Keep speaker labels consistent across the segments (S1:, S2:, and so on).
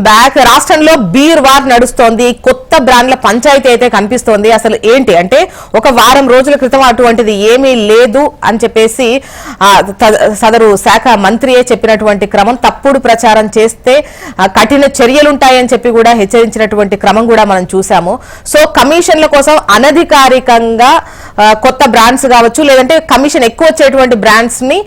S1: Back. రాష్ట్రంలో beer war నడుస్తోంది. కొత్త బ్రాండ్ల పంచాయతీ అయితే కనిపిస్తోంది. అసలు ఏంటి అంటే ఒక వారం రోజుల క్రితం అటువంటిది ఏమీ లేదు అని చెప్పేసి సదరు శాఖ మంత్రియే చెప్పినటువంటి క్రమం, తప్పుడు ప్రచారం చేస్తే కఠిన చర్యలుంటాయని చెప్పి కూడా హెచ్చరించినటువంటి క్రమం కూడా మనం చూసాము. సో కమిషన్ల కోసం అనధికారికంగా కొత్త బ్రాండ్స్ కావచ్చు, లేదంటే కమిషన్ ఎక్కువ వచ్చేటువంటి బ్రాండ్స్ ని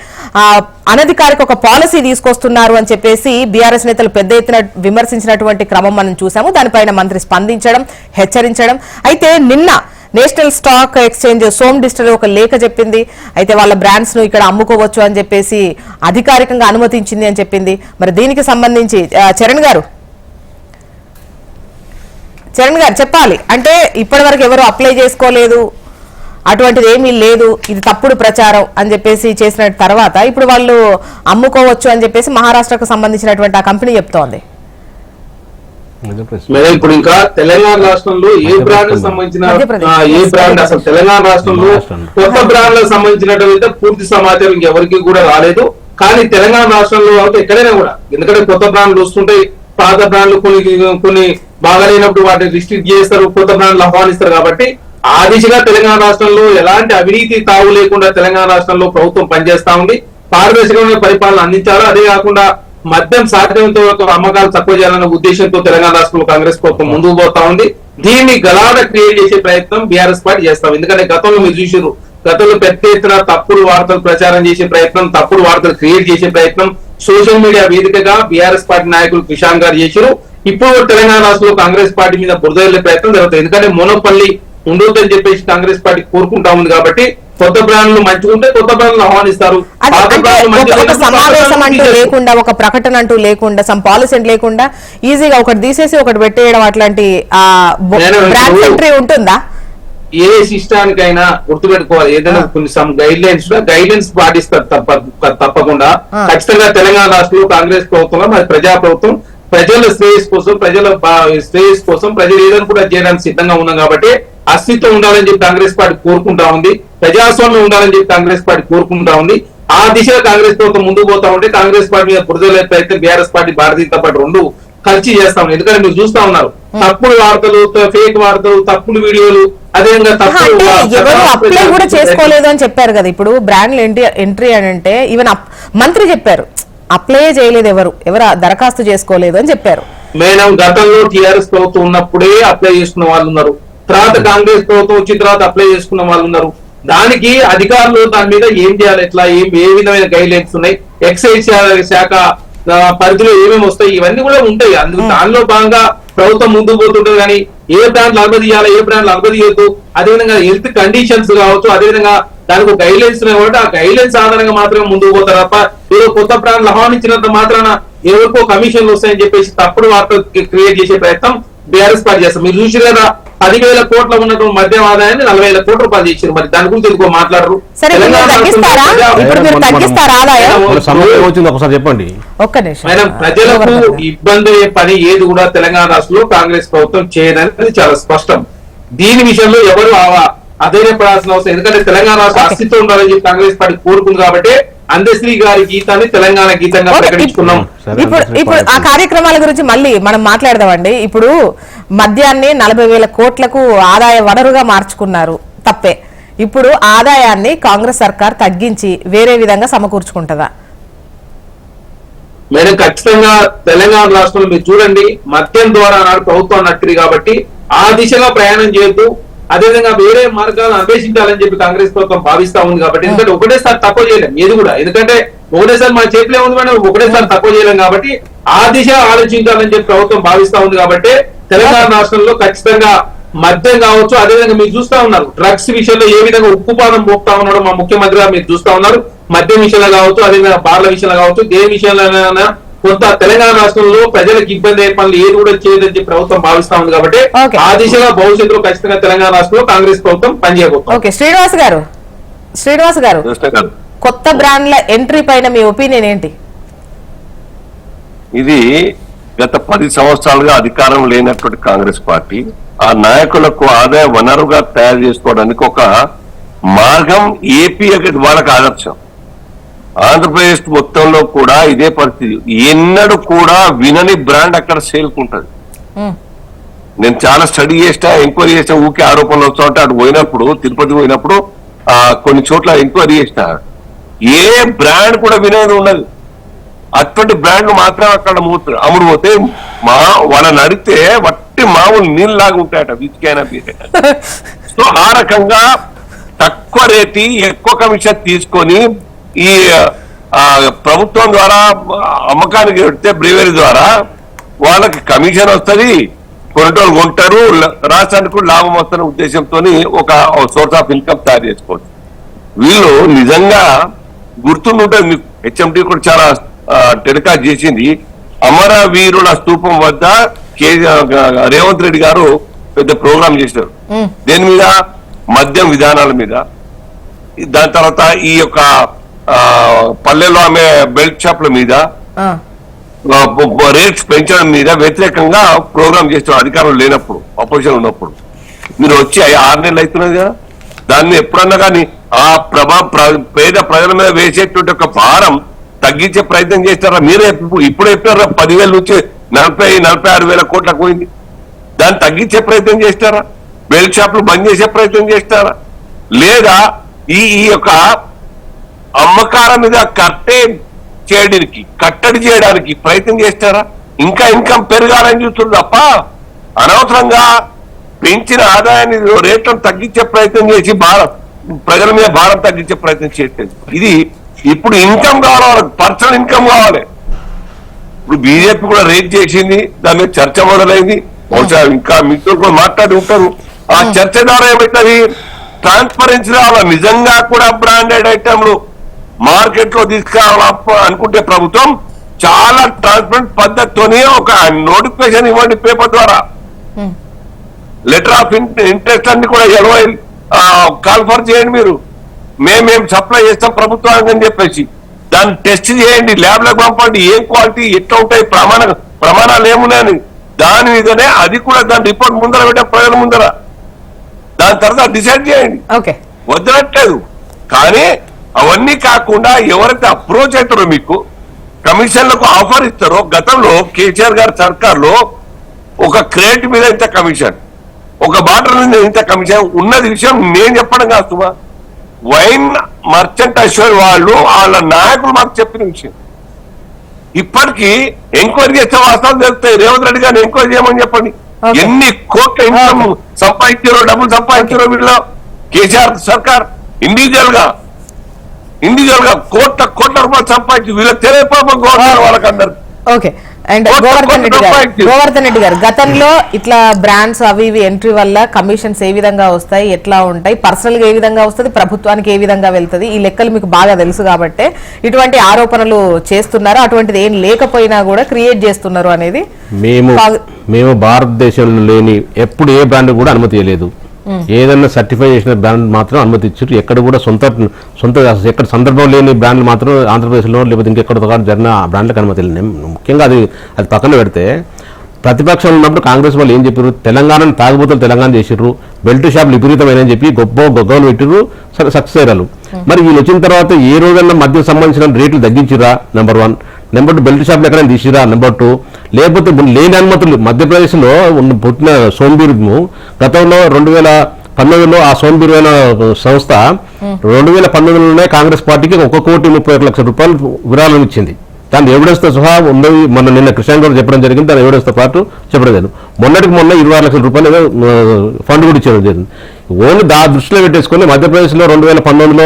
S1: అనధికారిక ఒక పాలసీ తీసుకొస్తున్నారు అని చెప్పేసి బీఆర్ఎస్ నేతలు పెద్ద ఎత్తున విమర్శించినటువంటి క్రమం మనం చూసాము. దానిపైన మంత్రి స్పందించడం, హెచ్చరించడం. అయితే నిన్న నేషనల్ స్టాక్ ఎక్స్చేంజ్ సోమ్ డిజిటల్ ఒక లేఖ చెప్పింది. అయితే వాళ్ళ బ్రాండ్స్ ను ఇక్కడ అమ్ముకోవచ్చు అని చెప్పేసి అధికారికంగా అనుమతించింది అని చెప్పింది. మరి దీనికి సంబంధించి చరణ్ గారు చెప్పాలి. అంటే ఇప్పటి వరకు ఎవరు అప్లై చేసుకోలేదు, అటువంటిది ఏమీ లేదు, ఇది తప్పుడు ప్రచారం అని చెప్పేసి చేసిన తర్వాత ఇప్పుడు వాళ్ళు అమ్ముకోవచ్చు అని చెప్పేసి మహారాష్ట్రకు సంబంధించినటువంటి ఆ కంపెనీ చెప్తోంది.
S2: మేడం ఇప్పుడు ఇంకా తెలంగాణ రాష్ట్రంలో ఏ బ్రాండ్ సంబంధించిన ఏ బ్రాండ్ అసలు తెలంగాణ రాష్ట్రంలో కొత్త బ్రాండ్లకు సంబంధించినటువంటి పూర్తి సమాచారం ఇంకెవరికి కూడా రాలేదు. కానీ తెలంగాణ రాష్ట్రంలో అయితే ఎక్కడైనా కూడా, ఎందుకంటే కొత్త బ్రాండ్లు వస్తుంటాయి, పాత బ్రాండ్లు కొన్ని బాగాలేనప్పుడు వాటిని రిస్ట్రిక్ట్ చేస్తారు, కొత్త బ్రాండ్లు ఆహ్వానిస్తారు. కాబట్టి ఆ దిశగా తెలంగాణ రాష్ట్రంలో ఎలాంటి అవినీతి తావు లేకుండా తెలంగాణ రాష్ట్రంలో ప్రభుత్వం పనిచేస్తా ఉంది. పారదర్శకమైన పరిపాలన అందించారు. అదే కాకుండా మద్యం సాధ్యంతో అమ్మకాలు తక్కువ చేయాలన్న ఉద్దేశంతో తెలంగాణ రాష్ట్రంలో కాంగ్రెస్ ప్రభుత్వం ముందుకు పోతా ఉంది. దీన్ని గలాట క్రియేట్ చేసే ప్రయత్నం బీఆర్ఎస్ పార్టీ చేస్తాం. ఎందుకంటే గతంలో మీరు చూసారు, గతంలో పెద్ద ఎత్తున తప్పుడు వార్తలు ప్రచారం చేసే ప్రయత్నం, తప్పుడు వార్తలు క్రియేట్ చేసే ప్రయత్నం సోషల్ మీడియా వేదికగా బీఆర్ఎస్ పార్టీ నాయకులు కిషాన్ గారు చేశారు. ఇప్పుడు తెలంగాణ రాష్ట్రంలో కాంగ్రెస్ పార్టీ మీద బురదల్లే ప్రయత్నం జరుగుతుంది. ఎందుకంటే మోనోపల్లి ఉండొద్దని చెప్పేసి కాంగ్రెస్ పార్టీ కోరుకుంటా ఉంది. కాబట్టి కొత్త బ్రాండ్లు మంచిగుంటే కొత్త బ్రాండ్లు ఆహ్వానిస్తారు.
S1: ఒక సమావేశం అంటూ లేకుండా, ఒక ప్రకటన అంటూ లేకుండా, సమ్ పాలసీ లేకుండా ఈజీగా ఒకటి తీసేసి ఒకటి పెట్టేయడం అట్లాంటి బ్రాండ్ ఎంట్రీ ఉంటుందా?
S2: ఏ సిస్టానికైనా గుర్తుపెట్టుకోవాలి, ఏదైనా కొన్ని సమ్ గైడ్లైన్స్ పాటిస్తారు తప్పకుండా. ఖచ్చితంగా తెలంగాణ రాష్ట్రంలో కాంగ్రెస్ ప్రభుత్వంలో మరి ప్రజా ప్రభుత్వం ప్రజల శ్రేయస్ కోసం, ప్రజలు ఏదైనా కూడా చేయడానికి సిద్ధంగా ఉన్నాం. కాబట్టి అస్తిత్వం ఉండాలని చెప్పి కాంగ్రెస్ పార్టీ కోరుకుంటా ఉంది, ప్రజాస్వామ్యం ఉండాలని చెప్పి కాంగ్రెస్ పార్టీ కోరుకుంటా ఉంది. ఆ దిశగా కాంగ్రెస్ ప్రభుత్వం ముందుకు పోతా ఉంటే కాంగ్రెస్ పార్టీ మీద బురదలే ప్రయత్నం BRS party, Bharatiya Janata party రెండు కలిసి చేస్తా ఉన్నాయి. ఎందుకంటే మీరు చూస్తా ఉన్నారు తప్పుడు వార్తలు, ఫేక్ వార్తలు, తప్పుడు వీడియోలు, అదేవిధంగా
S1: ఎవరు అప్లై కూడా చేసుకోలేదు అని చెప్పారు కదా. ఇప్పుడు బ్రాండ్ ఎంట్రీ అని అంటే ఈవెన్ మంత్రి చెప్పారు అప్లై చేయలేదు, ఎవరు దరఖాస్తు చేసుకోలేదు అని చెప్పారు.
S2: మేడం గతంలో టీఆర్ఎస్ ప్రభుత్వం ఉన్నప్పుడే అప్లై చేసుకున్న వాళ్ళు ఉన్నారు, తర్వాత కాంగ్రెస్ ప్రభుత్వం వచ్చిన తర్వాత అప్లై చేసుకున్న వాళ్ళు ఉన్నారు. దానికి అధికారులు దాని మీద ఏం చేయాలి, ఎట్లా ఏ విధమైన గైడ్ లైన్స్ ఉన్నాయి, ఎక్సైజ్ శాఖ పరిధిలో ఏమేమి వస్తాయి, ఇవన్నీ కూడా ఉంటాయి. అందుకు దానిలో భాగంగా ప్రభుత్వం ముందుకు పోతుంటది. కానీ ఏ బ్రాండ్లు అనుమతి చేయాలి, ఏ బ్రాండ్లు అనుమతి చేయొద్దు, అదేవిధంగా హెల్త్ కండిషన్స్ కావచ్చు, అదేవిధంగా దానికి గైడ్ లైన్స్ కాబట్టి ఆ గైడ్ లైన్స్ ఆధారంగా మాత్రమే ముందుకు పోతారు తప్ప ఏదో కొత్త బ్రాండ్లు ఆహ్వానించినంత మాత్రాన ఎవరికో కమిషన్లు వస్తాయని చెప్పేసి తప్పుడు వార్తలు క్రియేట్ చేసే ప్రయత్నం బీఆర్ఎస్ పార్టీ చేస్తాం. మీరు చూసి కదా 10,000 కోట్ల ఉన్నటువంటి మద్యం ఆదాయాన్ని 40,000 కోట్ల రూపాయలు చేశారు. మరి దాని గురించి ఎందుకో మాట్లాడరు.
S3: చెప్పండి
S2: మేడం, ప్రజలకు ఇబ్బంది పని ఏది కూడా తెలంగాణ రాష్ట్రంలో కాంగ్రెస్ ప్రభుత్వం చేయడానికి చాలా స్పష్టం. దీని విషయంలో ఎవరు అధైర్యపడాల్సిన అవసరం, ఎందుకంటే తెలంగాణ రాష్ట్ర అస్తిత్వం ఉండాలని చెప్పి కాంగ్రెస్ పార్టీ కోరుకుంది. కాబట్టి అందశ్రీ గారి గీతాన్ని తెలంగాణ గీతంగా ప్రకటించుకున్నాం.
S1: ఇప్పుడు ఆ కార్యక్రమాల గురించి మళ్ళీ మనం మాట్లాడదామండి. ఇప్పుడు మద్యాన్ని 40,000 కోట్లకు ఆదాయ వనరుగా మార్చుకున్నారు, తప్పే. ఇప్పుడు ఆదాయాన్ని కాంగ్రెస్ సర్కార్ తగ్గించి వేరే విధంగా సమకూర్చుకుంటుందా?
S2: మేడం ఖచ్చితంగా తెలంగాణ రాష్ట్రంలో మీరు చూడండి, మద్యం ద్వారా నాడు ప్రభుత్వం నట్టింది. కాబట్టి ఆ దిశగా ప్రయాణం చేయొద్దు, అదేవిధంగా వేరే మార్గాలను అన్వేషించాలని చెప్పి కాంగ్రెస్ ప్రభుత్వం భావిస్తా ఉంది. కాబట్టి ఎందుకంటే ఒకటేసారి తక్కువ చేయలేం ఏది కూడా, ఎందుకంటే ఒకటేసారి మన చేతిలో ఉంది మేడం, ఒకటేసారి తక్కువ చేయలేం. కాబట్టి ఆ దిశ ఆలోచించాలని చెప్పి ప్రభుత్వం భావిస్తా ఉంది. కాబట్టి తెలంగాణ రాష్ట్రంలో ఖచ్చితంగా మద్యం కావచ్చు, అదేవిధంగా మీరు చూస్తా ఉన్నారు డ్రగ్స్ విషయంలో ఏ విధంగా ఉక్కుపాదం పోతా ఉన్నాడు మా ముఖ్యమంత్రిగా మీరు చూస్తా ఉన్నారు. మద్యం విషయంలో కావచ్చు, అదేవిధంగా బార్ల విషయంలో కావచ్చు, దేని విషయంలో కొంత తెలంగాణ రాష్ట్రంలో ప్రజలకు ఇబ్బంది అయ్యే పనులు ఏది కూడా చేయదని చెప్పి ప్రభుత్వం భావిస్తా ఉంది. కాబట్టి ఆ దిశగా భవిష్యత్తులో ఖచ్చితంగా తెలంగాణ రాష్ట్రంలో కాంగ్రెస్ ప్రభుత్వం పనిచేయబోతుంది.
S1: శ్రీనివాస్ గారు కొత్త బ్రాండ్ల ఎంట్రీ పైన మీ ఒపీనియన్ ఏంటి?
S4: ఇది గత 10 సంవత్సరాలుగా అధికారం లేనటువంటి కాంగ్రెస్ పార్టీ ఆ నాయకులకు ఆదాయ వనరుగా తయారు చేసుకోవడానికి ఒక మార్గం ఏపీ వాళ్ళకి ఆదర్శం. ఆంధ్రప్రదేశ్ మొత్తంలో కూడా ఇదే పరిస్థితి. ఎన్నడూ కూడా వినని బ్రాండ్ అక్కడ సేల్కుంటది. నేను చాలా స్టడీ చేస్తా, ఎంక్వైరీ చేస్తా, ఊకే ఆరోపణలు వస్తా ఉంటే అటు పోయినప్పుడు, తిరుపతి పోయినప్పుడు కొన్ని చోట్ల ఎంక్వైరీ చేస్తా, ఏ బ్రాండ్ కూడా వినేది ఉండదు. అటువంటి బ్రాండ్లు మాత్రం అక్కడ అమ్ముడు పోతే వాళ్ళని అడిగితే వట్టి మామూలు నీళ్ళలాగా ఉంటాయట, విసికైనా బీరైనా. సో ఆ రకంగా తక్కువ రేటు ఎక్కువ కమిషన్ తీసుకొని ఈ ప్రభుత్వం ద్వారా అమ్మకానికి పెడితే బ్రీవరీ ద్వారా వాళ్ళకి కమిషన్ వస్తుంది, కొనేటోళ్ళు కొంటారు, రాష్ట్రానికి కూడా లాభం వస్తున్న ఉద్దేశంతో ఒక సోర్స్ ఆఫ్ ఇన్కమ్ తయారు చేసుకోవచ్చు. వీళ్ళు నిజంగా గుర్తుంటుంది మీకు, హెచ్ఎండి కూడా చాలా టెలికాస్ట్ చేసింది. అమరవీరుల స్తూపం వద్ద రేవంత్ రెడ్డి గారు పెద్ద ప్రోగ్రామ్ చేశారు. దేని మీద? మద్యం విధానాల మీద. దాని తర్వాత ఈ యొక్క పల్లెల్లో ఆమె బెల్ట్ షాప్ల మీద, రేట్స్ పెంచడం మీద వ్యతిరేకంగా ప్రోగ్రామ్ చేస్తారు అధికారం లేనప్పుడు, అపోజిషన్ ఉన్నప్పుడు. మీరు వచ్చి 6 నెలలు అవుతున్నది కదా, దాన్ని ఎప్పుడన్నా కానీ ఆ పేద ప్రజల మీద వేసేటువంటి ఒక భారం తగ్గించే ప్రయత్నం చేస్తారా? మీరే ఇప్పుడు చెప్పారా 10,000 నుంచి 46,000 కోట్లకు పోయింది. దాన్ని తగ్గించే ప్రయత్నం చేస్తారా? బెల్ట్ షాపులు బంద్ చేసే ప్రయత్నం చేస్తారా? లేదా ఈ యొక్క అమ్మకాల మీద కట్టడి చేయడానికి ప్రయత్నం చేస్తారా? ఇంకా ఇన్కమ్ పెరగాలని చూస్తుంది తప్ప అనవసరంగా పెంచిన ఆదాయాన్ని రేట్లను తగ్గించే ప్రయత్నం చేసి ప్రజల మీద భారం తగ్గించే ప్రయత్నం చేయట్లేదు. ఇది ఇప్పుడు ఇన్కమ్ కావాలి, వాళ్ళకి పర్సనల్ ఇన్కమ్ కావాలి. ఇప్పుడు బీజేపీ కూడా రేట్ చేసింది, దాని మీద చర్చ మొదలైంది. బహుశా ఇంకా మీతో కూడా మాట్లాడి ఉంటారు. ఆ చర్చ ద్వారా ఏమవుతుంది? ట్రాన్స్పరెన్సీ రావాలి. నిజంగా కూడా బ్రాండెడ్ ఐటమ్లు మార్కెట్ లో తీసుకురావాలి అనుకుంటే ప్రభుత్వం చాలా ట్రాన్స్పరెంట్ పద్ధతితోనే ఒక నోటిఫికేషన్ ఇవ్వండి పేపర్ ద్వారా. లెటర్ ఆఫ్ ఇంట్రెస్ట్ అన్ని కూడా కాల్ఫర్ చేయండి. మీరు మేము సప్లై చేస్తాం ప్రభుత్వానికి అని చెప్పేసి దాన్ని టెస్ట్ చేయండి, ల్యాబ్లకు పంపండి, ఏం క్వాలిటీ ఎట్లా ఉంటాయి, ప్రమాణాలు ఏమున్నాయని. దాని మీదనే అది కూడా దాని రిపోర్ట్ ముందర పెట్టే ప్రజల ముందర, దాని తర్వాత డిసైడ్ చేయండి. వదలట్లేదు. కానీ అవన్నీ కాకుండా ఎవరైతే అప్రోచ్ అవుతారో, మీకు కమిషన్లకు ఆఫర్ ఇస్తారో, గతంలో కేసీఆర్ గారి సర్కార్లో ఒక క్రేట్ మీద ఇంత కమిషన్, ఒక బాటిల్ మీద ఇంత కమిషన్ ఉన్నది విషయం నేను చెప్పడం కాస్తుమా, వైన్ మర్చెంట్ అసోసియేషన్ వాళ్ళ నాయకులు మాకు చెప్పిన విషయం. ఇప్పటికీ ఎంక్వైరీ చేస్తే వాస్తవాలు తెలుస్తాయి. రేవంత్ రెడ్డి గారిని ఎంక్వైరీ చేయమని చెప్పండి. ఎన్ని కోట్ల ఇన్కమ్ సంపాదించారో, డబ్బులు సంపాదించారో వీళ్ళు కేసీఆర్ సర్కార్ ఇండివిజువల్ గా కోట్ల రూపాయలు సంపాదించి వీళ్ళకి తెలియపాపం వాళ్ళకందరు.
S1: ఓకే. అండ్ గోవర్ధన్ రెడ్డి గారు, గతంలో ఇట్లా బ్రాండ్స్ అవి ఇవి ఎంట్రీ వల్ల కమిషన్స్ ఏ విధంగా వస్తాయి, ఎట్లా ఉంటాయి, పర్సనల్ గా ఏ విధంగా వస్తుంది, ప్రభుత్వానికి ఏ విధంగా వెళ్తుంది, ఈ లెక్కలు మీకు బాగా తెలుసు కాబట్టి ఇటువంటి ఆరోపణలు చేస్తున్నారు. అటువంటిది ఏం లేకపోయినా కూడా క్రియేట్ చేస్తున్నారు అనేది
S3: మేము భారతదేశంలో లేని ఎప్పుడు ఏ బ్రాండ్ కూడా అనుమతి ఇవ్వలేదు. ఏదన్నా సర్టిఫై చేసిన బ్రాండ్ మాత్రం అనుమతి ఇచ్చారు. ఎక్కడ కూడా సొంత ఎక్కడ సందర్భం లేని బ్రాండ్లు మాత్రం ఆంధ్రప్రదేశ్లో లేకపోతే ఇంకెక్కడ జరిగిన బ్రాండ్లకు అనుమతి లేదు. ముఖ్యంగా అది పక్కన పెడితే ప్రతిపక్షంలో ఉన్నప్పుడు కాంగ్రెస్ వాళ్ళు ఏం చెప్పారు? తెలంగాణను తాగుబోతులు తెలంగాణ చేసిర్రు, బెల్ట్ షాపులు విపరీతమైన చెప్పి గొప్పలు పెట్టిర్రు, సరే సక్సెస్ అయ్యారు. మరి వీళ్ళు వచ్చిన తర్వాత ఏ రోజన్నా మద్యం సంబంధించిన రేట్లు తగ్గించిరా? నెంబర్ 1. నెంబర్ 2, బెల్ట్ షాపులు ఎక్కడైనా తీసిరా? నెంబర్ 2. లేకపోతే లేని అనుమతులు మధ్యప్రదేశ్లో పుట్టిన సోన్బీర్ గతంలో 2019లో ఆ సోన్బీర్ అయిన సంస్థ 2019లోనే కాంగ్రెస్ పార్టీకి 1,31,00,00,000 రూపాయలు విరాళం ఇచ్చింది. దాని ఎవిడెన్స్ తో సహా ఉన్నది. నిన్న కృష్ణ గారు చెప్పడం జరిగింది. దాని ఎవిడెన్స్ తో పాటు చెప్పడం జరిగింది. మొన్న 26 లక్షల రూపాయలు ఫండ్ కూడా ఇచ్చేయడం జరిగింది. ఓన్లీ దృష్టిలో పెట్టేసుకుని మధ్యప్రదేశ్లో 2019లో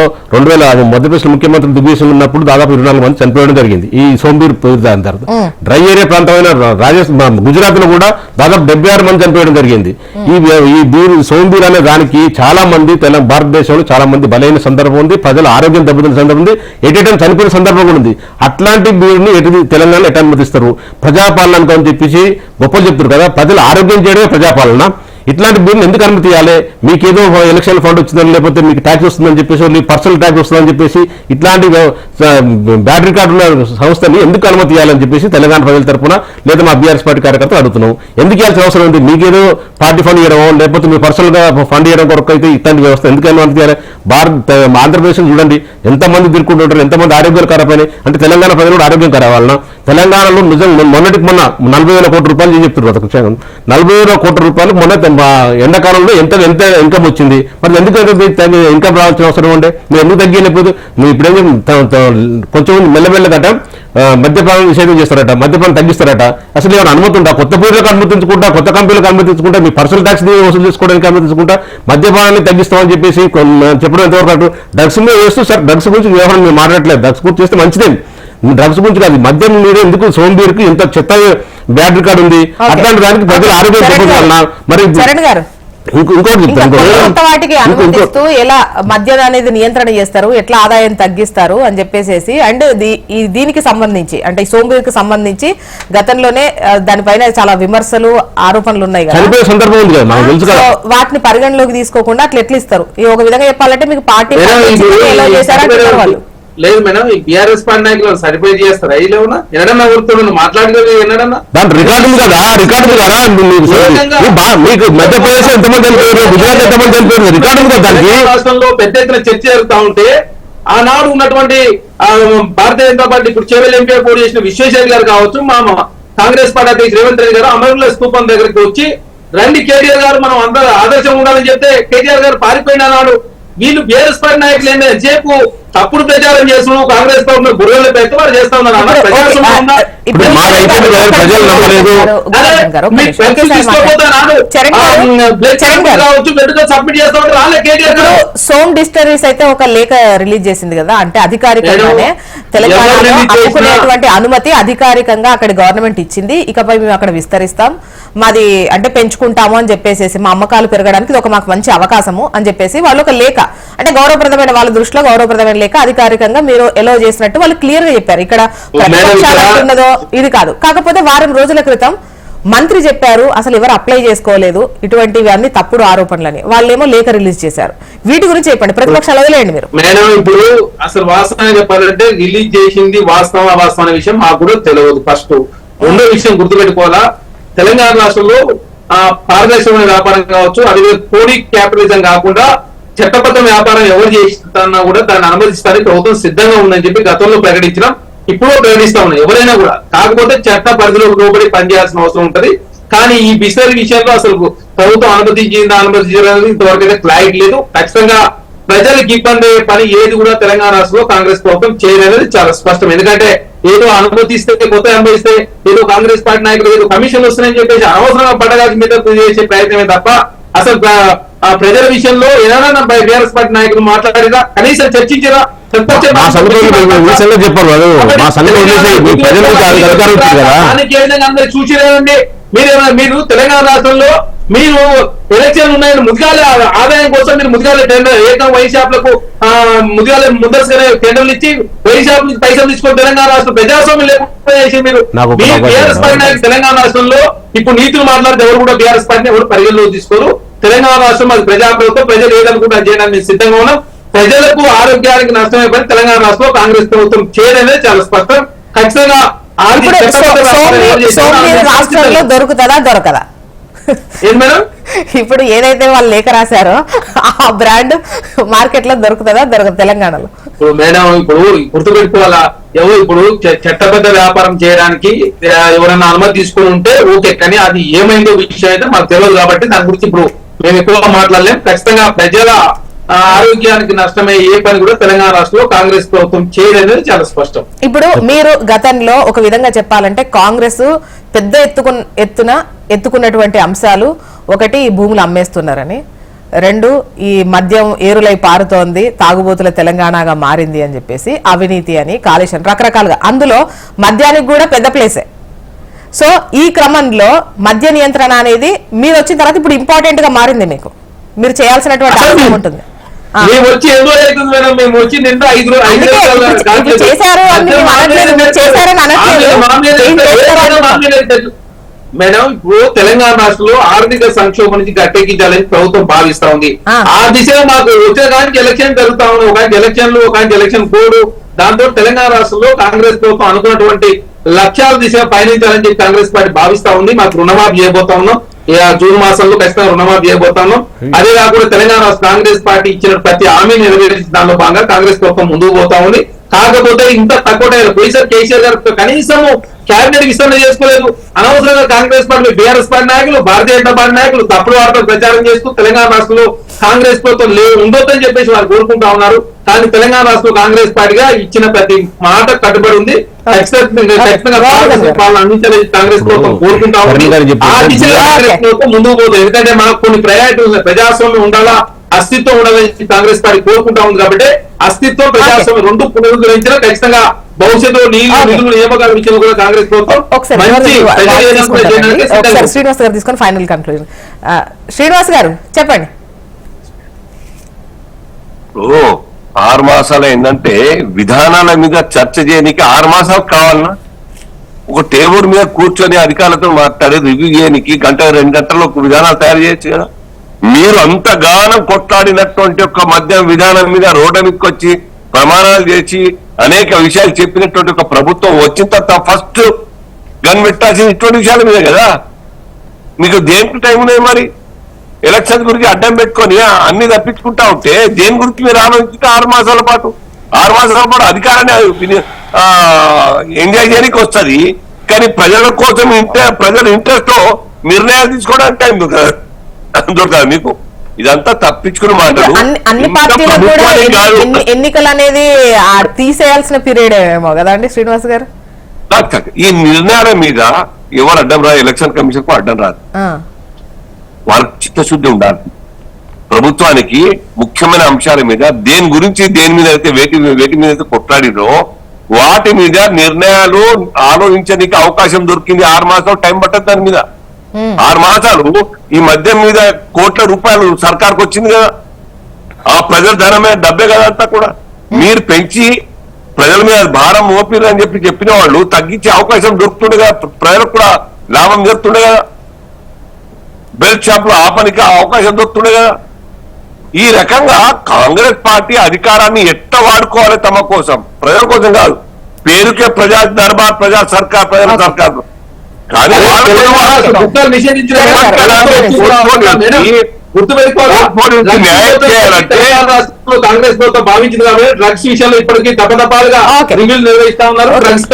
S3: మధ్యప్రదేశ్ ముఖ్యమంత్రి దిగ్విజయం ఉన్నప్పుడు దాదాపు 24 మంది చనిపోవడం జరిగింది ఈ సోంబీర్ దాని తర్వాత. డ్రై ఏరియా ప్రాంతమైన గుజరాత్ లో కూడా దాదాపు 76 మంది చనిపోవడం జరిగింది. ఈ సోంబీర్ అనే దానికి చాలా మంది భారతదేశంలో చాలా మంది బలైన సందర్భం ఉంది, ప్రజల ఆరోగ్యం దెబ్బతిన్న సందర్భం ఉంది, ఎటైనా చనిపోయిన సందర్భం కూడా ఉంది. అట్లాంటి బీరుని తెలంగాణలో ఎట్లా అనుమతిస్తారు? ప్రజాపాలన అని చెప్పేసి గొప్పలు చెప్తారు కదా, ప్రజల ఆరోగ్యం చేయడమే ప్రజాపాలన. ఇట్లాంటి బిల్లు ఎందుకు అనుమతి ఇవ్వాలి? మీకేదో ఎలక్షన్ ఫండ్ వచ్చిందని, లేకపోతే మీకు ట్యాక్స్ వస్తుందని చెప్పేసి, పర్సనల్ ట్యాక్స్ వస్తుందని చెప్పేసి ఇట్లాంటి బ్యాడ్ రికార్డు ఉన్న సంస్థని ఎందుకు అనుమతి ఇవ్వాలని చెప్పేసి తెలంగాణ ప్రజల తరఫున లేదా మా బీఆర్ఎస్ పార్టీ కార్యకర్తలు అడుగుతున్నాం. ఎందుకు ఇవ్వాల్సిన అవసరం ఉంది? మీకేదో పార్టీ ఫండ్ ఇవ్వడమో లేకపోతే మీ పర్సనల్ గా ఫండ్ ఇవ్వడం కొరకు అయితే ఇట్లాంటి వ్యవస్థ ఎందుకు అనుమతి ఇవ్వాలి? ఆంధ్రప్రదేశ్ చూడండి ఎంతమంది తిరుక్కుంటుంటారు, ఎంతమంది ఆరోగ్యాలు ఖరాబైనాయి. అంటే తెలంగాణ ప్రజలు కూడా ఆరోగ్యం ఖరాబాలన్నా? తెలంగాణలో నిజం మొన్నటికి మొన్న 40,000 కోట్ల రూపాయలు చెప్తున్నారు. 40,000 కోట్ల రూపాయలు మొన్న ఎండాకాలంలో ఎంత ఇన్కమ్ వచ్చింది. మరి ఎందుకు ఇన్కమ్ రావాల్సిన అవసరం ఉండే? మీరు ఎందుకు తగ్గినప్పుడు మీరు ఇప్పుడేం కొంచెం మెల్లమెల్లగట మద్యపానం నిషేధం చేస్తారట, మద్యపానం తగ్గిస్తారట. అసలు ఏమైనా అనుమతి ఉందా? కొత్త పూజలకు అనుమతించుకుంటా, కొత్త కంపెనీలకు అనుమతించుకుంటా, మీ పర్సనల్ ట్యాక్స్ వసూలు చేసుకోవడానికి అనుమతించుకుంటా మద్యపానాన్ని తగ్గిస్తామని చెప్పేసి చెప్పడం ఎంతవరకు? డ్రగ్స్ మీద వేస్తూ సార్ డ్రగ్స్ గురించి వ్యవహారం మేము మాట్లాడలేదు. డ్రగ్స్ గురించి చేస్తే మంచిదే, డ్రగ్స్ గురించి కాదు. మద్యం మీద ఎందుకు సోంబీర్కి ఇంత చెత్త బ్యాడ్ రికార్డు ఉంది? అట్లాంటి దానికి ప్రజలు ఆరోగ్యం చెప్పగలనా? మరి
S1: వాటికి అనుమతిస్తూ ఎలా మద్యం అనేది నియంత్రణ చేస్తారు, ఎట్లా ఆదాయం తగ్గిస్తారు అని చెప్పేసి అండ్ దీనికి సంబంధించి అంటే సోంబేరికి సంబంధించి గతంలోనే దానిపైన చాలా విమర్శలు ఆరోపణలు ఉన్నాయి కదా, వాటిని పరిగణలోకి తీసుకోకుండా అట్లా ఎట్లా ఇస్తారు? ఒక విధంగా చెప్పాలంటే మీకు పార్టీ ఎలా చేశారంటారు వాళ్ళు?
S2: లేదు మేడం, ఈ బీఆర్ఎస్ పార్టీ నాయకులు సరిపోయి చేస్తారా? లేవునా ఎన్నడన్నా ఊరుతున్నాను మాట్లాడలేదు ఎన్నడన్నా
S3: రికార్డు కదా మీకు మధ్యప్రదేశ్ ఎంతమంది చనిపోయారు, గుజరాత్ ఎంతమంది చనిపోయారు, రికార్డు కదా దానికి.
S2: రాష్ట్రంలో పెద్ద ఎత్తున చర్చ జరుగుతా ఉంటే ఆనాడు ఉన్నటువంటి భారతీయ జనతా పార్టీ ఇప్పుడు చేవెల్ ఎంపీ పోటీ చేసిన విశ్వేశ్వర్ గారు కావచ్చు, మా కాంగ్రెస్ పార్టీ అధ్యక్షుడు రేవంత్ రెడ్డి గారు అమరుల స్తూపం దగ్గరికి వచ్చి రండి కేటీఆర్ గారు మనం అందరూ ఆదర్శం ఉండాలని చెప్తే కేటీఆర్ గారు పారిపోయిన నాడు వీళ్ళు బీఆర్ఎస్ పార్టీ నాయకులు ఏంటంటే సేపు తప్పుడు ప్రచారం చేస్తున్నాం, కాంగ్రెస్ ప్రభుత్వం బుర్రలు పెట్టి వారు చేస్తా ఉన్నారు.
S1: సోమ్ డిస్టరీస్ అయితే ఒక లేఖ రిలీజ్ చేసింది కదా, అంటే అధికారికంగానే తెలంగాణలో అమ్ముకునేటువంటి అనుమతి అధికారికంగా అక్కడ గవర్నమెంట్ ఇచ్చింది, ఇకపై మేము అక్కడ విస్తరిస్తాం, మాది అంటే పెంచుకుంటాము అని చెప్పేసి మా అమ్మకాలు పెరగడానికి ఇది ఒక మాకు మంచి అవకాశము అని చెప్పేసి వాళ్ళు ఒక లేఖ అంటే గౌరవప్రదమైన వాళ్ళ దృష్టిలో గౌరవప్రదమైన లేఖ అధికారికంగా మీరు ఎలా చేసినట్టు వాళ్ళు క్లియర్ గా చెప్పారు. ఇక్కడ ప్రతిపక్షాలు ఇది కాదు. కాకపోతే వారం రోజుల క్రితం మంత్రి చెప్పారు అసలు ఎవరు అప్లై చేసుకోలేదు ఇటువంటివి అన్ని తప్పుడు ఆరోపణలని, వాళ్ళేమో లేఖ రిలీజ్ చేశారు. వీటి గురించి చెప్పండి, ప్రతిపక్షాలు వదిలేయండి మీరు.
S2: మేడం ఇప్పుడు అసలు వాస్తవం చెప్పాలంటే రిలీజ్ చేసింది వాస్తవం అనే విషయం మాకు కూడా తెలియదు. ఫస్ట్ రెండో విషయం గుర్తుపెట్టుకోవాలా, తెలంగాణ రాష్ట్రంలో పారదర్శకమైన వ్యాపారం కావచ్చు, అది కోడి క్యాపిటలిజం కాకుండా చట్టబద్ధ వ్యాపారం ఎవరు చేస్తున్నా కూడా దాన్ని అనుమతిస్తానికి ప్రభుత్వం సిద్ధంగా ఉందని చెప్పి గతంలో ప్రకటించడం ఇప్పుడు ప్రకటిస్తా ఉన్నాయి ఎవరైనా కూడా. కాకపోతే చట్ట పరిధిలోకి లోబడి పనిచేయాల్సిన అవసరం ఉంటది. కానీ ఈ బిస్లరీ విషయంలో అసలు ప్రభుత్వం అనుమతించడానికి ఇంతవరకు అయితే క్లారిటీ లేదు. ఖచ్చితంగా ప్రజలకు ఇబ్బంది పని ఏది కూడా తెలంగాణ రాష్ట్రంలో కాంగ్రెస్ ప్రభుత్వం చేయలేదు చాలా స్పష్టం. ఎందుకంటే ఏదో అనుమతిస్తే కొత్త అనుమతిస్తే ఏదో కాంగ్రెస్ పార్టీ నాయకులు ఏదో కమిషన్ వస్తున్నాయని చెప్పేసి అనవసరంగా పడగాల్సి మీద చేసే ప్రయత్నమే తప్ప అసలు ప్రజల విషయంలో ఏదైనా బీఆర్ఎస్ పార్టీ నాయకులు మాట్లాడినా కనీసం చర్చించరా? అందరూ చూసిరేదండి. మీరు తెలంగాణ రాష్ట్రంలో మీరు ఎలక్షన్ ఉన్నాయని ముదిగాల ఆదాయం కోసం మీరు ముదిగాల టెండర్ ఏకం వైన్ షాప్లకు ముదిగాల ముందస్తుగానే టెండర్లు ఇచ్చి వైన్ షాప్ నుంచి పైసలు తీసుకొని తెలంగాణ రాష్ట్రం ప్రజాస్వామ్యం లేకుండా చేసి మీరు బీఆర్ఎస్ పార్టీ నాయకులు తెలంగాణ రాష్ట్రంలో ఇప్పుడు నీతులు మాట్లాడితే ఎవరు కూడా బీఆర్ఎస్ పార్టీని ఎవరు పరిగణలో తీసుకోరు. తెలంగాణ రాష్ట్రం అది ప్రజాప్రభుత్వం, ప్రజలు ఏదనుకుంటే చేయడానికి మేము సిద్ధంగా ఉన్నాం. ప్రజలకు ఆరోగ్యానికి నష్టమే పని తెలంగాణ రాష్ట్రంలో కాంగ్రెస్ ప్రభుత్వం చేయడమే చాలా స్పష్టం. ఖచ్చితంగా
S1: రాష్ట్రంలో దొరుకుతుందా దొరకదా?
S2: ఏం మేడం
S1: ఇప్పుడు ఏదైతే వాళ్ళు లేఖ రాశారో ఆ బ్రాండ్ మార్కెట్ లో దొరుకుతుందా దొరకదు తెలంగాణలో?
S2: ఇప్పుడు మేడం ఇప్పుడు గుర్తుపెట్టుకోవాలా, ఎవరు ఇప్పుడు చట్టబద్ధ వ్యాపారం చేయడానికి ఎవరైనా అనుమతి తీసుకుని ఉంటే ఓకే, కానీ అది ఏమైందో విషయం అయితే మాకు తెలియదు కాబట్టి దాని గురించి ఇప్పుడు మేము ఎక్కువగా మాట్లాడలేం. ఖచ్చితంగా ప్రజల ఆరోగ్యానికి నష్టమే ఏ పని కూడా తెలంగాణ రాష్ట్రంలో కాంగ్రెస్ ప్రభుత్వం చేయలేదు చాలా స్పష్టం.
S1: ఇప్పుడు మీరు గతంలో ఒక విధంగా చెప్పాలంటే కాంగ్రెస్ పెద్ద ఎత్తుకున్నటువంటి అంశాలు ఒకటి భూములు అమ్మేస్తున్నారని, రెండు ఈ మద్యం ఏరులై పారుతోంది, తాగుబోతుల తెలంగాణగా మారింది అని చెప్పేసి, అవినీతి అని, కాళేశ్వరం రకరకాలుగా, అందులో మద్యానికి కూడా పెద్ద ప్లేసే. సో ఈ క్రమంలో మద్య నియంత్రణ అనేది మీరు వచ్చిన తర్వాత ఇప్పుడు ఇంపార్టెంట్ గా మారింది, మీకు మీరు చేయాల్సినటువంటి అవసరం ఉంటుంది.
S2: మేడం ఇప్పుడు తెలంగాణ రాష్ట్రంలో ఆర్థిక సంక్షోభం నుంచి గట్టెక్కించాలని ప్రభుత్వం భావిస్తా ఉంది. ఆ దిశగా మాకు వచ్చే కానీ ఎలక్షన్ జరుగుతా ఉంది. ఒక ఎలక్షన్లు ఒక ఎలక్షన్ కోడ్, దాంతో తెలంగాణ రాష్ట్రంలో కాంగ్రెస్ ప్రభుత్వం అనుకున్నటువంటి లక్ష్యాల దిశగా పయనించాలని చెప్పి కాంగ్రెస్ పార్టీ భావిస్తా ఉంది. మాకు రుణమాఫీ చేయబోతా ఉన్నాం. జూన్ మాసంలో ఖచ్చితంగా రుణమాఫీ చేయబోతా ఉన్నాం. అదే కాకుండా తెలంగాణ రాష్ట్ర కాంగ్రెస్ పార్టీ ఇచ్చిన ప్రతి హామీ నెరవేర్చి దానిలో భాగంగా కాంగ్రెస్ ప్రభుత్వం ముందుకు పోతా ఉంది. కాకపోతే ఇంత తక్కువ టైంలో పోయిసారి కేసీఆర్ గారు కనీసము క్యాబినెట్ విస్తరణ చేసుకోలేదు. అనవసరంగా కాంగ్రెస్ పార్టీ, బీఆర్ఎస్ పార్టీ నాయకులు, భారతీయ జనతా పార్టీ నాయకులు తప్పుడు వార్తలు ప్రచారం చేస్తూ తెలంగాణ రాష్ట్రంలో కాంగ్రెస్ ప్రభుత్వం ఉండొద్దని చెప్పేసి వారు కోరుకుంటా ఉన్నారు. కానీ తెలంగాణ రాష్ట్రంలో కాంగ్రెస్ పార్టీగా ఇచ్చిన ప్రతి మాట కట్టుబడి ఉంది. ఖచ్చితంగా పాలన అందించాలని కాంగ్రెస్ ప్రభుత్వం కోరుకుంటా ఉంది. ఆ దిశగా కాంగ్రెస్ ప్రభుత్వం ముందుకు పోతుంది. ఎందుకంటే మనకు కొన్ని ప్రయారిటీలు, ప్రజాస్వామ్యం ఉండాలా, అస్తిత్వం ఉండాలని కాంగ్రెస్ పార్టీ కోరుకుంటా ఉంది. కాబట్టి అస్తిత్వం, ప్రజాస్వామ్యం రెండు పునరుద్ధరించినా ఖచ్చితంగా భవిష్యత్తులో నిధులు నియామకాల విషయంలో కూడా కాంగ్రెస్ ప్రభుత్వం
S1: శ్రీనివాస్ గారు తీసుకొని ఫైనల్ కంక్లూజన్. శ్రీనివాస్ గారు చెప్పండి.
S4: 6 మాసాలు ఏంటంటే విధానాల మీద చర్చ చేయడానికి 6 మాసాలు కావాలన్నా? ఒక టేబుల్ మీద కూర్చొని అధికారులతో మాట్లాడి రివ్యూ చేయడానికి 1-2 గంటల్లో ఒక విధానాలు తయారు చేయొచ్చు కదా. మీరు అంత గానం కొట్లాడినటువంటి ఒక మద్యం విధానం మీద రోడ్డు మీదకి వచ్చి ప్రమాణాలు చేసి అనేక విషయాలు చెప్పినటువంటి ఒక ప్రభుత్వం వచ్చిన తర్వాత ఫస్ట్ గన్ పెట్టాల్సిన ఇటువంటి విషయాల మీద కదా. మీకు దేనికి టైం ఉన్నాయి మరి? ఎలక్షన్ గురించి అడ్డం పెట్టుకొని అన్ని తప్పించుకుంటా ఉంటే దేని గురించి మీరు ఆలోచించితే 6 మాసాల పాటు అధికారాన్ని ఎంజాయ్ చేయడానికి వస్తుంది. కానీ ప్రజల కోసం ప్రజల ఇంట్రెస్ట్ లో నిర్ణయాలు తీసుకోవడానికి టైం దొరకదు మీకు. ఇదంతా తప్పించుకుని మాటలు.
S1: అన్ని పార్టీలకు కూడా ఎన్నికలు అనేది తీసేయాల్సిన పీరియడ్ ఏమో కదండి శ్రీనివాస్ గారు.
S4: ఈ నిర్ణయాల మీద ఎవరు అడ్డం రాదు, ఎలక్షన్ కమిషన్ కు అడ్డం రాదు. వాళ్ళకి చిత్తశుద్ధి ఉండాలి. ప్రభుత్వానికి ముఖ్యమైన అంశాల మీద దేని గురించి దేని మీద అయితే వేటి మీద అయితే కొట్లాడినో వాటి మీద నిర్ణయాలు ఆలోచించడానికి అవకాశం దొరికింది. 6 మాసాలు టైం పట్టదు దాని మీద. 6 మాసాలు ఈ మద్యం మీద కోట్ల రూపాయలు సర్కార్కి వచ్చింది కదా. ఆ ప్రజల ధనమే డబ్బే కదా అంతా కూడా. మీరు పెంచి ప్రజల మీద భారం మోపిరు అని చెప్పిన వాళ్ళు తగ్గించే అవకాశం దొరుకుతుండే కదా. ప్రజలకు కూడా లాభం జరుగుతుండే కదా. బెల్ట్ షాప్ లో ఆపనికి అవకాశం దొరుకుతుండే కదా. ఈ రకంగా కాంగ్రెస్ పార్టీ అధికారాన్ని ఎట్లా వాడుకోవాలి తమ కోసం, ప్రజల కోసం కాదు. పేరుకే ప్రజా దర్బార్, ప్రజా సర్కార్, ప్రజల సర్కార్. కానీ
S2: కాంగ్రెస్ ప్రభుత్వం భావించింది కాబట్టి డ్రగ్స్ విషయంలో ఇప్పటికీ తప్పతపాలుగా రివ్యూలు నిర్వహిస్తా ఉన్నారు. డ్రగ్స్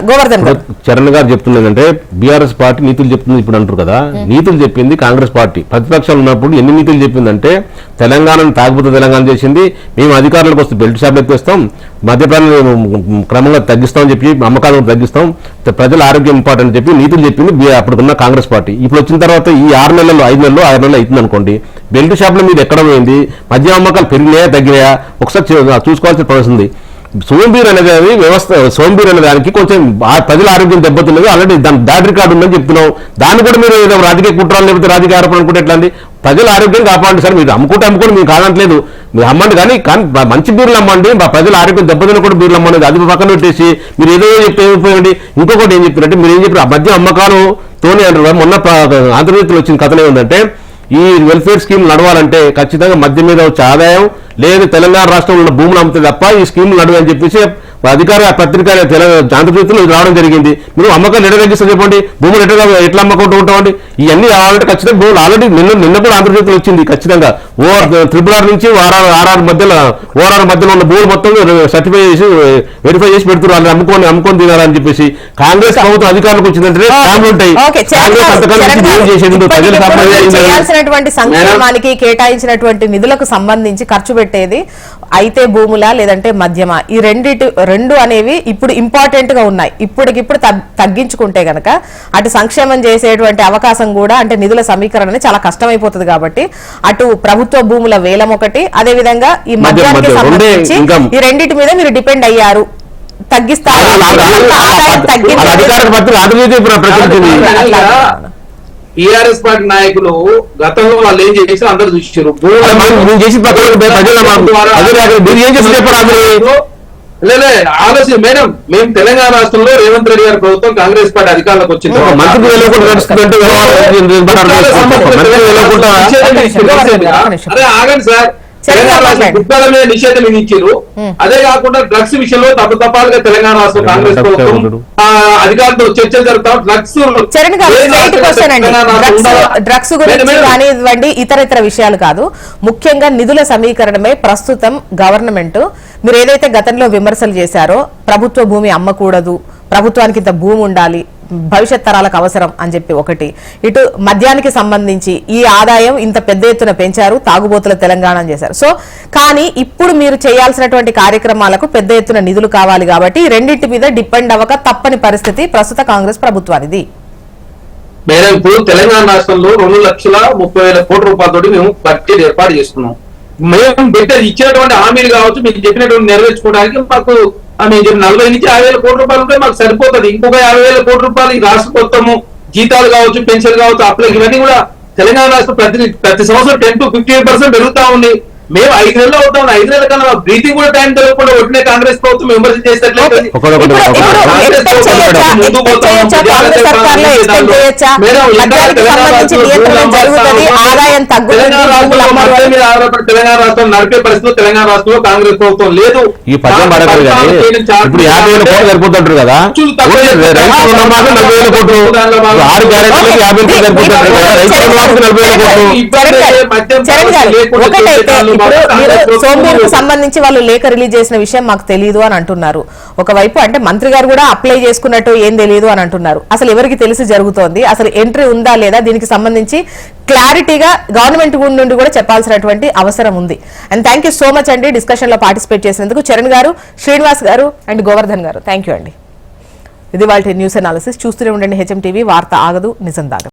S1: గోవర్ధన్
S3: చరణ్ గారు చెప్తున్నదంటే బీఆర్ఎస్ పార్టీ నీతులు చెప్తుంది ఇప్పుడు అంటారు కదా. నీతులు చెప్పింది కాంగ్రెస్ పార్టీ. ప్రతిపక్షాలు ఉన్నప్పుడు ఎన్ని నీతులు చెప్పిందంటే తెలంగాణను తాగుబోతు తెలంగాణ చేసింది, మేము అధికారులకు వస్తే బెల్ట్ షాప్లు ఎక్కిస్తాం, మద్యపానం క్రమంగా తగ్గిస్తామని చెప్పి అమ్మకాలను తగ్గిస్తాం, ప్రజల ఆరోగ్యం ఇంపార్టెంట్ చెప్పి నీతులు చెప్పింది అప్పుడున్న కాంగ్రెస్ పార్టీ. ఇప్పుడు వచ్చిన తర్వాత ఈ 6 నెలల్లో 5 నెలలు 6 నెలలు అవుతుంది అనుకోండి, బెల్ట్ షాప్ల మీద ఎక్కడ పోయింది, మద్యం అమ్మకాలు పెరిగినాయా తగ్గినాయా ఒకసారి చూసుకోవాల్సిన పరిస్థితి ఉంది. సోంబీర్ అనేది వ్యవస్థ, సోంబీర్ అనే దానికి కొంచెం ప్రజల ఆరోగ్యం దెబ్బతున్నది. ఆల్రెడీ దాని బ్యాడ్ రికార్డు ఉందని చెప్తున్నాం. దాన్ని కూడా మీరు ఏదో రాజకీయ కుట్రాలు లేకపోతే రాజకీయ ఆరోపణ అనుకుంటే ఎట్లా అండి? ప్రజల ఆరోగ్యం కాపాడండి సార్. మీరు అమ్ముకోండి, మీరు కాదట్లేదు, మీరు అమ్మండి. కానీ మంచి బీర్లు అమ్మండి, ప్రజల ఆరోగ్యం దెబ్బతిన్న కూడా బీర్లు అమ్మండి. అది పక్కన పెట్టేసి మీరు ఏదో చెప్తే ఏమైపోయండి. ఇంకొకటి ఏం చెప్తున్నారంటే, మీరు ఏం చెప్పారు, ఆ మధ్య అమ్మకాలతోనే అంటారు. మొన్న ఆంధ్రప్రదేశ్లో వచ్చిన కథలు ఏముందంటే, ఈ వెల్ఫేర్ స్కీమ్ నడవాలంటే ఖచ్చితంగా మద్యం మీద వచ్చే ఆదాయం లేదు తెలంగాణ రాష్ట్రంలో ఉన్న భూములు అమ్మితే తప్ప ఈ స్కీమ్ నడవని చెప్పేసి అధికార పత్రిక ఆంధ్రప్రదేశ్లో రావడం జరిగింది. మీరు అమ్మకాలు ఎట్లా తగ్గిస్తారు చెప్పండి, భూములు ఎట్లా అమ్మకుంటూ ఉంటామండి. ఇవన్నీ కావాలంటే ఖచ్చితంగా భూములు ఆల్రెడీ నిన్న కూడా ఆంధ్రప్రదేశ్లో వచ్చింది. ఖచ్చితంగా RRR నుంచి ఓఆర్ఆర్ మధ్యలో ఉన్న భూములు మొత్తం సర్టిఫై చేసి వెరిఫై చేసి పెడుతున్నారు. వాళ్ళు అమ్ముకొని తినాలని చెప్పేసి కాంగ్రెస్ ప్రభుత్వం అధికారులకు వచ్చిందంటే ఉంటాయి.
S1: చేయాల్సినటువంటి సంక్షేమానికి కేటాయించినటువంటి నిధులకు సంబంధించి ఖర్చు పెట్టేది అయితే భూములా లేదంటే మద్యమా, ఈ రెండు అనేవి ఇప్పుడు ఇంపార్టెంట్ గా ఉన్నాయి. ఇప్పటికిప్పుడు తగ్గించుకుంటే గనక అటు సంక్షేమం చేసేటువంటి అవకాశం కూడా, అంటే నిధుల సమీకరణ చాలా కష్టమైపోతుంది. కాబట్టి అటు ప్రభుత్వ భూముల వేలం ఒకటి, అదే విధంగా ఈ మద్యానికి సంబంధించి ఈ రెండింటి మీద మీరు డిపెండ్ అయ్యారు. తగ్గిస్తారు
S2: టీఆర్ఎస్ పార్టీ నాయకులు గతంలో వాళ్ళు ఏం చేశారు అందరూ చూసారు. లేలే ఆలోచన మేడం, మేము తెలంగాణ రాష్ట్రంలో రేవంత్ రెడ్డి గారి ప్రభుత్వం కాంగ్రెస్ పార్టీ అధికారంలోకి వచ్చింది.
S3: మంత్రి తెలియకుండా నడుస్తుందంటే
S2: అదే ఆగండి సార్, తెలంగాణ రాష్ట్రం గుట్కాల మీద నిషేధం విధించారు. అదే కాకుండా డ్రగ్స్ విషయంలో తప్పతప్పాలుగా తెలంగాణ రాష్ట్రం కాంగ్రెస్ ప్రభుత్వం అధికారులతో చర్చలు జరుపుతాం.
S1: డ్రగ్స్ గురించి కానివ్వండి, ఇతర విషయాలు కాదు, ముఖ్యంగా నిధుల సమీకరణమే ప్రస్తుతం గవర్నమెంట్. మీరు ఏదైతే గతంలో విమర్శలు చేశారో ప్రభుత్వ భూమి అమ్మకూడదు, ప్రభుత్వానికి ఇంత భూమి ఉండాలి, భవిష్యత్ తరాలకు అవసరం అని చెప్పి ఒకటి, ఇటు మద్యానికి సంబంధించి ఈ ఆదాయం ఇంత పెద్ద ఎత్తున పెంచారు, తాగుబోతుల తెలంగాణ చేశారు. సో కానీ ఇప్పుడు మీరు చేయాల్సినటువంటి కార్యక్రమాలకు పెద్ద ఎత్తున నిధులు కావాలి కాబట్టి రెండింటి మీద డిపెండ్ అవ్వక తప్పని పరిస్థితి ప్రస్తుత కాంగ్రెస్ ప్రభుత్వానిది.
S2: మేడం, ఇప్పుడు తెలంగాణ రాష్ట్రంలో 2,30,000 కోట్ల రూపాయలతోటి మేము బడ్జెట్ ఏర్పాటు చేసుకున్నాం. మేము ఇచ్చినటువంటి హామీలు కావచ్చు, మీకు చెప్పినటువంటి నెరవేర్చుకోవడానికి మాకు మేము చెప్పిన 40 నుంచి 50,000 కోట్ల రూపాయలు ఉంటే మాకు సరిపోతుంది. ఇంకొక 50,000 కోట్ల రూపాయలు ఈ రాష్ట్ర మొత్తము జీతాలు కావచ్చు, పెన్షన్ కావచ్చు, అప్లై ఇవన్నీ కూడా తెలంగాణ రాష్ట్రం ప్రతి సంవత్సరం 10 to 15% పెరుగుతా ఉంది. మేము 5 నెలలు అవుతాం, 5 నెలల కన్నా బ్రీతింగ్ కూడా టైం తెలియకుండా ఒట్టినే కాంగ్రెస్ ప్రభుత్వం విమర్శ చేసేట్లయితే తెలంగాణ రాష్ట్రం నడిపే పరిస్థితులు తెలంగాణ రాష్ట్రంలో కాంగ్రెస్ ప్రభుత్వం లేదు.
S3: ఈ పద్యం పడతారు కానీ ఇప్పుడు 50,000 కోట్లు సరిపోతుంటారు కదా, 40,000 కోట్లు 6 గ్యారెంటీలకు 50,000 సరిపోతుంటారు కదా, రైతుల 40,000 కోట్లు.
S1: ఒకటైతే ఇప్పుడు మీరు సోమవారం సంబంధించి వాళ్ళు లేఖ రిలీజ్ చేసిన విషయం మాకు తెలియదు అని అంటున్నారు. ఒకవైపు అంటే మంత్రి గారు కూడా అప్లై చేసుకున్నట్టు ఏం తెలియదు అని అంటున్నారు. అసలు ఎవరికి తెలిసి జరుగుతోంది, అసలు ఎంట్రీ ఉందా లేదా, దీనికి సంబంధించి క్లారిటీగా గవర్నమెంట్ నుండి కూడా చెప్పాల్సినటువంటి అవసరం ఉంది. And thank you so much అండి డిస్కషన్ లో పార్టిసిపేట్ చేసినందుకు చరణ్ గారు, శ్రీనివాస్ గారు అండ్ గోవర్ధన్ గారు. థ్యాంక్ యూ అండి. ఇది వాళ్ళ న్యూస్ అనాలిసిస్. చూస్తూనే ఉండండి హెచ్ఎం టీవీ, వార్త ఆగదు నిజం దాగదు.